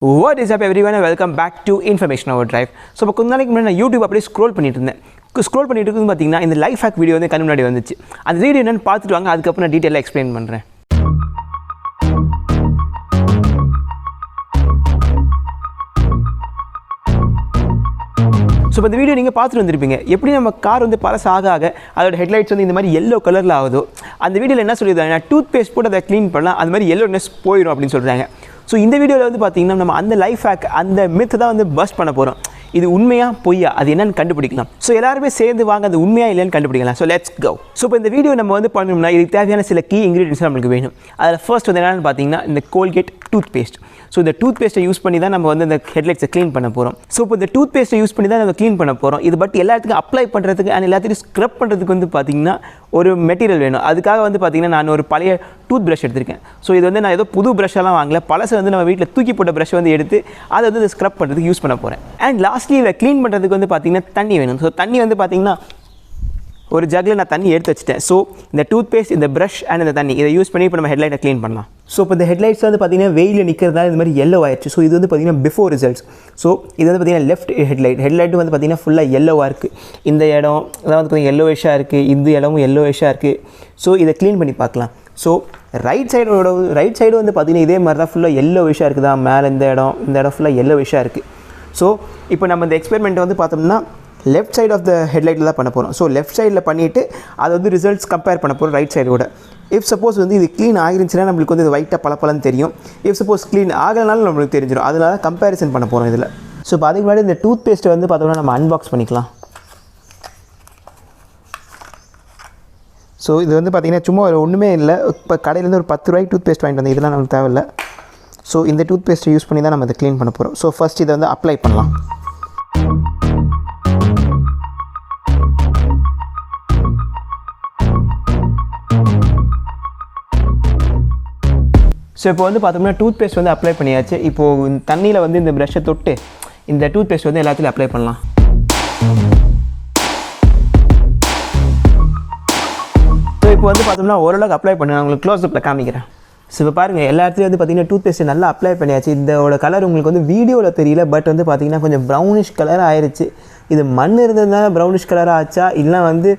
What is up everyone and welcome back to Information Overdrive. So இப்போ கொஞ்ச நாளைக்கு முன்னாடி நான் யூடியூப் அப்படியே ஸ்க்ரோல் பண்ணிட்டு இருந்தேன். ஸ்க்ரோல் பண்ணிட்டு இருக்கும்போது பார்த்தீங்கன்னா இந்த லைஃப் ஹேக் வீடியோ வந்து கண்ணு முன்னாடி வந்துச்சு. அந்த வீடியோ என்னன்னு பார்த்துட்டு வாங்க, அதுக்கப்புறம் நான் டீட்டெயிலாக எக்ஸ்பிளைன் பண்ணுறேன். ஸோ இப்போ இந்த வீடியோ நீங்கள் பார்த்துட்டு வந்திருப்பீங்க. எப்படி நம்ம கார் வந்து பழசு ஆக அதோட ஹெட்லைட்ஸ் வந்து இந்த மாதிரி எல்லோ கலரில் ஆகுதோ, அந்த வீடியோவில் என்ன சொல்லியிருந்தாங்க, டூத் பேஸ்ட் போட்டு அதை க்ளீன் பண்ணலாம், அது மாதிரி எல்லோனஸ் போயிடும் அப்படின்னு சொல்கிறாங்க. ஸோ இந்த வீடியோவில் வந்து பார்த்தீங்கன்னா நம்ம அந்த லைஃப் ஹேக், அந்த மித் தான் வந்து பஸ்ட் பண்ண போகிறோம். இது உண்மையா பொய்யா, அது என்னன்னு கண்டுபிடிக்கலாம். ஸோ எல்லாருமே சேர்ந்து வாங்க அது உண்மையா இல்லைன்னு கண்டுபிடிக்கலாம். So let's go. ஸோ இப்போ இந்த வீடியோ நம்ம வந்து பண்ணணும்னா இதுக்கு தேவையான சில கீ இன்க்ரீடியன்ஸ் நம்மளுக்கு வேணும். அதில் ஃபர்ஸ்ட் வந்து என்னென்னு பார்த்தீங்கன்னா இந்த கோல்கேட் டூத் பேஸ்ட். ஸோ இந்த டூத் பேஸ்ட்டை யூஸ் பண்ணி தான் நம்ம வந்து இந்த ஹெட்லைட்ஸை க்ளீன் பண்ண போகிறோம். ஸோ இப்போ இந்த டூத் பேஸ்ட்டை யூஸ் பண்ணி தான் நம்ம க்ளீன் பண்ண போகிறோம். இது பட் எல்லாத்துக்கும் அப்ளை பண்ணுறதுக்கு அண்ட் எல்லாத்துக்கும் ஸ்க்ரப் பண்ணுறதுக்கு வந்து பார்த்தீங்கன்னா ஒரு மெட்டீரியல் வேணும். அதுக்காக வந்து பார்த்தீங்கன்னா நான் ஒரு பழைய டூத் ப்ரஷ் எடுத்திருக்கேன். ஸோ இது வந்து நான் ஏதோ புது ப்ரஷ்ஷெல்லாம் வாங்கல, பழசை வந்து நம்ம வீட்டில் தூக்கி போட்ட ப்ரஷ் வந்து எடுத்து அதை வந்து ஸ்க்ரப் பண்ணுறதுக்கு யூஸ் பண்ண போகிறேன். அண்ட் லாஸ்ட்லி இதை க்ளீன் பண்ணுறதுக்கு வந்து பார்த்தீங்கன்னா தண்ணி வேணும். ஸோ தண்ணி வந்து பார்த்தீங்கன்னா ஒரு ஜக்கில் நான் தண்ணி எடுத்து வச்சுட்டேன். ஸோ இந்த டூத் பேஸ்ட், இந்த ப்ரஷ் அண்ட் இந்த தண்ணி இதை யூஸ் பண்ணி இப்போ நம்ம ஹெட்லைட்டை க்ளீன் பண்ணலாம். ஸோ இப்போ இந்த ஹெட்லைட்ஸ் வந்து பார்த்தீங்கன்னா வெயிலில் நிற்கிறதால இந்த மாதிரி எல்லோ ஆயிடுச்சு. ஸோ இது வந்து பார்த்தீங்கன்னா பிஃபோர் ரிசல்ட்ஸ். ஸோ இது வந்து பார்த்தீங்கன்னா லெஃப்ட் ஹெட்லைட் வந்து பார்த்தீங்கன்னா ஃபுல்லாக எல்லோவாக இருக்குது. இந்த இடம் அதான் வந்து பார்த்தீங்கன்னா எல்லோவிஷாக இருக்குது, இந்த இடமும் எல்லோவிஷாக இருக்குது. ஸோ இதை க்ளீன் பண்ணி பார்க்கலாம். ஸோ ரைட் சைடு வந்து பார்த்தீங்கன்னா இதே மாதிரி தான் ஃபுல்லாக எல்லோவிஷாக இருக்குது தான். மேலே இந்த இடம் ஃபுல்லாக எல்லோவிஷாக இருக்குது. ஸோ இப்போ நம்ம இந்த எக்ஸ்பெரிமெண்ட் வந்து பார்த்தோம்னா லெஃப்ட் சைடு ஆஃப் த ஹெட்லைட்டில் தான் பண்ண போகிறோம். ஸோ லெஃப்ட் சைடில் பண்ணிவிட்டு அதை வந்து ரிசல்ட்ஸ் கம்பேர் பண்ண போகிறோம் ரைட் சைடோட. இஃப் சப்போஸ் வந்து இது க்ளீன் ஆகிருந்துச்சுன்னா நம்மளுக்கு வந்து இது ஒயிட்டாக பளபளன்னு தெரியும். இஃப் சப்போஸ் க்ளீன் ஆகலனாலும் நம்மளுக்கு தெரிஞ்சிடும். அதனால கம்பேரிசன் பண்ண போகிறோம் இதில். ஸோ இப்போ அதுக்கு முன்னாடி இந்த டூத் பேஸ்ட்டை வந்து பார்த்தோம்னா நம்ம அன்பாக்ஸ் பண்ணிக்கலாம். ஸோ இது வந்து பார்த்திங்கன்னா சும்மா ஒரு ஒன்றுமே இல்லை. இப்போ கடையிலேருந்து ஒரு 10 ரூபாய்க்கு டூத் பேஸ்ட் வாங்கிட்டு வந்தேன். இதெல்லாம் நமக்கு தேவையில்லை. ஸோ இந்த டூத் பேஸ்ட்டை யூஸ் பண்ணி தான் நம்ம இதை க்ளீன் பண்ண போகிறோம். ஸோ ஃபஸ்ட் இதை வந்து அப்ளை பண்ணலாம். ஸோ இப்போ வந்து பார்த்தோம்னா டூத் பேஸ்ட் வந்து அப்ளை பண்ணியாச்சு. இப்போது இந்த தண்ணியில் வந்து இந்த ப்ரஷ்ஷை தொட்டு இந்த டூத் பேஸ்ட் வந்து எல்லாத்துலையும் அப்ளை பண்ணலாம். ஸோ இப்போ வந்து பார்த்தோம்னா ஓரளவுக்கு அப்ளை பண்ணி நான் உங்களுக்கு க்ளோஸ் அப்பில் காமிக்கிறேன். ஸோ இப்போ பாருங்கள் எல்லா இடத்துலையும் வந்து பார்த்தீங்கன்னா டூத் பேஸ்ட் நல்லா அப்ளை பண்ணியாச்சு. இதோட கலர் உங்களுக்கு வந்து வீடியோவில் தெரியல, பட் வந்து பார்த்தீங்கன்னா கொஞ்சம் ப்ரௌனிஷ் கலர் ஆயிடுச்சு. இது மண் இருந்ததுனால ப்ரௌனிஷ் கலராக ஆச்சா, இல்லை வந்து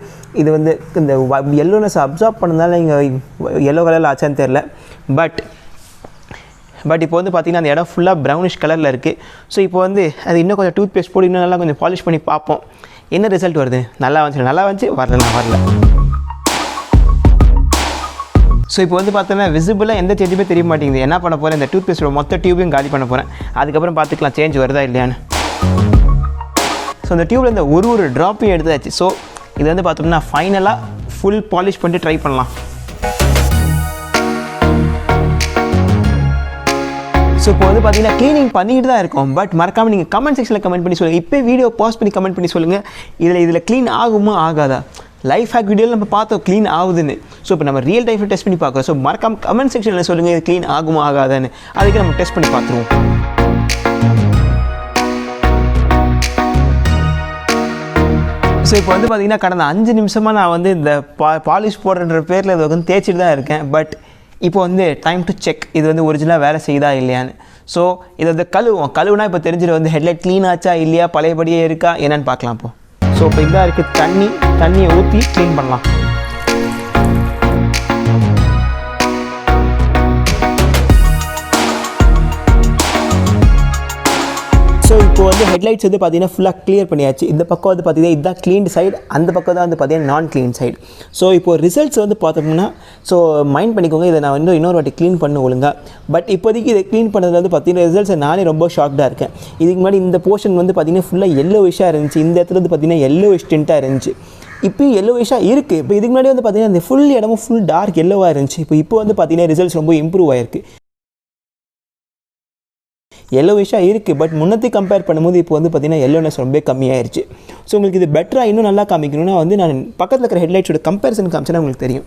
இது வந்து இந்த எல்லோனஸ் அப்சார்ப் பண்ணதுனால இங்கே எல்லோ கலரில் ஆச்சான்னு தெரில. பட் இப்போ வந்து பார்த்திங்கன்னா அந்த இடம் ஃபுல்லாக ப்ரௌனிஷ் கலரில் இருக்குது. ஸோ இப்போ வந்து அது இன்னும் கொஞ்சம் டூத் பேஸ்ட் போட்டு இன்னும் நல்லா கொஞ்சம் பாலிஷ் பண்ணி பார்ப்போம் என்ன ரிசல்ட் வருது. நல்லா வந்துச்சு வரல. ஸோ இப்போ வந்து பார்த்தோன்னா விசிபிளாக எந்த சேஞ்சுமே தெரிய மாட்டேங்குது. என்ன பண்ண போகிறேன், இந்த டூத் பேஸ்ட்டோட மொத்த டியூபையும் காலி பண்ண போகிறேன். அதுக்கப்புறம் பார்த்துக்கலாம் சேஞ்ச் வருதா இல்லையான்னு. ஸோ இந்த டியூப்பில் இந்த ஒரு ட்ராப்பையும் எடுத்தாச்சு. ஸோ இது வந்து பார்த்தோம்னா ஃபைனலாக ஃபுல் பாலிஷ் பண்ணிட்டு ட்ரை பண்ணலாம். ஸோ இப்போ வந்து பார்த்தீங்கன்னா க்ளீனிங் பண்ணிட்டு தான் இருக்கும். பட் மறக்காமல் நீங்கள் கமெண்ட் செக்ஷனில் கமெண்ட் பண்ணி சொல்லுங்கள். இப்போ வீடியோ பாஸ் பண்ணி கமெண்ட் பண்ணி சொல்லுங்கள், இதில் க்ளீன் ஆகுமா ஆகாதா. லைஃப் ஹேக் வீடியோவில் நம்ம பார்த்தோம் க்ளீன் ஆகுதுன்னு. ஸோ இப்போ நம்ம ரியல் டைஃப்பில் டெஸ்ட் பண்ணி பார்க்குறோம். ஸோ மறக்காமல் கமெண்ட் செக்ஷனில் சொல்லுங்கள் இது க்ளீன் ஆகுமா ஆகாதான்னு. அதுக்கு நம்ம டெஸ்ட் பண்ணி பார்த்துருவோம். ஸோ இப்போ வந்து பார்த்திங்கன்னா கடந்த 5 நிமிஷமாக நான் வந்து இந்த பாலிஷ் போடுறன்ற பேரில் இதை வந்து தேய்ச்சிட்டு தான் இருக்கேன். பட் இப்போ வந்து டைம் டு செக் இது வந்து ஒரிஜினலாக வேலை செய்யுதா இல்லையான்னு. ஸோ இதை வந்து கழுவுனா இப்போ தெரிஞ்சிடும் வந்து ஹெட்லைட் க்ளீன் ஆச்சா இல்லையா, பழையபடியே இருக்கா என்னன்னு பார்க்கலாம். இப்போ ஸோ இப்போ இதாக இருக்குது தண்ணியை ஊற்றி க்ளீன் பண்ணலாம். ஸோ இப்போ வந்து ஹெட்லைட்ஸ் வந்து பார்த்தீங்கன்னா ஃபுல்லாக க்ளியர் பண்ணியாச்சு. இந்த பக்கம் வந்து பார்த்தீங்கன்னா இதுதான் க்ளீன்டு சைடு, அந்த பக்கம் தான் வந்து பார்த்தீங்கன்னா நான் க்ளீன் சைடு. ஸோ இப்போ ரிசல்ட்ஸ் வந்து பார்த்தோம்னா ஸோ மைண்ட் பண்ணிக்கோங்க, இதை நான் வந்து இன்னொரு வாட்டி க்ளீன் பண்ண ஒழுங்கா. பட் இப்போதைக்கு இதை க்ளீன் பண்ணது வந்து பார்த்தீங்கன்னா ரிசல்ட்ஸை நானே ரொம்ப ஷாக்டாக இருக்கேன். இதுக்கு முன்னாடி இந்த போர்ஷன் வந்து பார்த்தீங்கன்னா ஃபுல்லாக எல்லோவிஷாக இருந்துச்சு. இந்த இடத்துல வந்து பார்த்தீங்கன்னா எல்லோவிஷ் டிண்ட்டாக இருந்துச்சு. இப்போயும் எல்லோவிஷாக இருக்குது. இப்போ இதுக்கு முன்னாடி வந்து பார்த்தீங்கன்னா இந்த ஃபுல் இடமும் ஃபுல் டார்க் எல்லோவாக இருந்துச்சு. இப்போ வந்து பார்த்தீங்கன்னா ரிசல்ட்ஸ் ரொம்ப இம்ப்ரூவ் ஆகிருக்கு. எல்லோவிஷாக இருக்குது. பட் முன்னத்தை கம்பேர் பண்ணும்போது இப்போ வந்து பார்த்திங்கன்னா எல்லோனஸ் ரொம்ப கம்மியாயிருச்சு. ஸோ உங்களுக்கு இது பெட்டராக இன்னும் நல்லா காமிக்கணும்னா வந்து நான் பக்கத்தில் இருக்கிற ஹெட்லைட்ஸோட கம்பேரிசன் காமிச்சேன்னா உங்களுக்கு தெரியும்.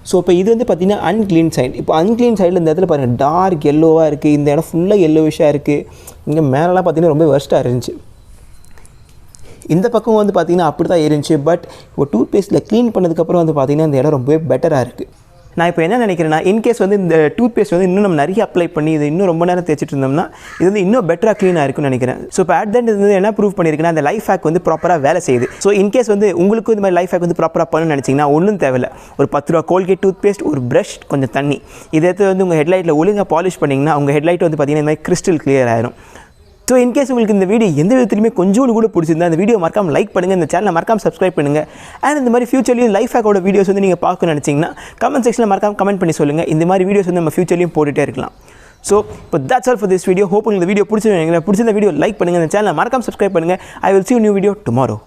ஸோ இப்போ இது வந்து பார்த்திங்கன்னா அன்க்ளீன் சைடு. இப்போ அன்க்ளீன் சைடில் இந்த இடத்துல பாருங்கள் டார்க் எல்லோவாக இருக்குது. இந்த இடம் ஃபுல்லாக எல்லோவிஷாக இருக்குது. இங்கே மேலெலாம் பார்த்திங்கன்னா ரொம்ப வெர்ஸ்ட்டாக இருந்துச்சு. இந்த பக்கம் வந்து பார்த்திங்கன்னா அப்படி தான் இருந்துச்சு. பட் இப்போ டூத் பேஸ்ட்டில் க்ளீன் பண்ணதுக்கப்புறம் வந்து பார்த்திங்கன்னா இந்த இடம் ரொம்பவே பெட்டராக இருக்குது. நான் இப்போ என்ன நினைக்கிறேன்னா இன்கேஸ் வந்து இந்த டூத் பேஸ்ட் வந்து இன்னும் நம்ம நிறைய அப்ளை பண்ணி இது இன்னும் ரொம்ப நேரம் தேய்ச்சிட்டு இருந்தோம்னா இது வந்து இன்னும் பெட்டராக க்ளீனாக இருக்கும்னு நினைக்கிறேன். ஸோ இப்போ அட் தண்ட் இது என்ன ப்ரூவ் பண்ணியிருக்குன்னா அந்த லைஃப் ஹேக் வந்து ப்ராப்பராக வேலை செய்யுது. ஸோ இன்கேஸ் வந்து உங்களுக்கு இந்த மாதிரி லைஃப் ஹேக் வந்து ப்ராப்பராக பண்ணணும்னு நினச்சிங்கன்னா ஒன்றும் தேவையில்லை. ஒரு 10 ரூபா கோல்கேட் டூத் பேஸ்ட், ஒரு ப்ரஷ், கொஞ்சம் தண்ணி, இதை எடுத்து வந்து உங்கள் ஹெட்லைட்டில் ஒழுங்காக பாலிஷ் பண்ணிங்கன்னா உங்கள் ஹெட்லைட் வந்து பார்த்தீங்கன்னா இந்த மாதிரி கிறிஸ்டல் கிளியர் ஆயிரும். ஸோ இன்கேஸ் உங்களுக்கு இந்த வீடியோ எந்த விதத்துலையுமே கொஞ்சோடு கூட பிடிச்சிருந்தா அந்த வீடியோ மறக்காம லைக் பண்ணுங்கள், இந்த சேனலை மறக்காம சப்ஸ்கிரைப் பண்ணுங்கள். அண்ட் இந்த மாதிரி ஃபியூச்சர்லையும் லைஃப் ஹேக்கோட வீடியோஸ் வந்து நீங்கள் பார்க்கணும்னு நினச்சிங்கன்னா கமெண்ட் செக்ஷனில் மறக்காம கமெண்ட் பண்ணி சொல்லுங்கள். இந்த மாதிரி வீடியோஸ் வந்து நம்ம ஃபியூச்சர்லையும் போட்டுகிட்டே இருக்கலாம். ஸோ இப்போ that's all for this video. Hope உங்களுக்கு இந்த வீடியோ பிடிச்சிருந்த வீடியோ லைக் பண்ணுங்கள், இந்த சேனலை மறக்காம சப்ஸ்கிரைப் பண்ணுங்கள். I will see you new video tomorrow.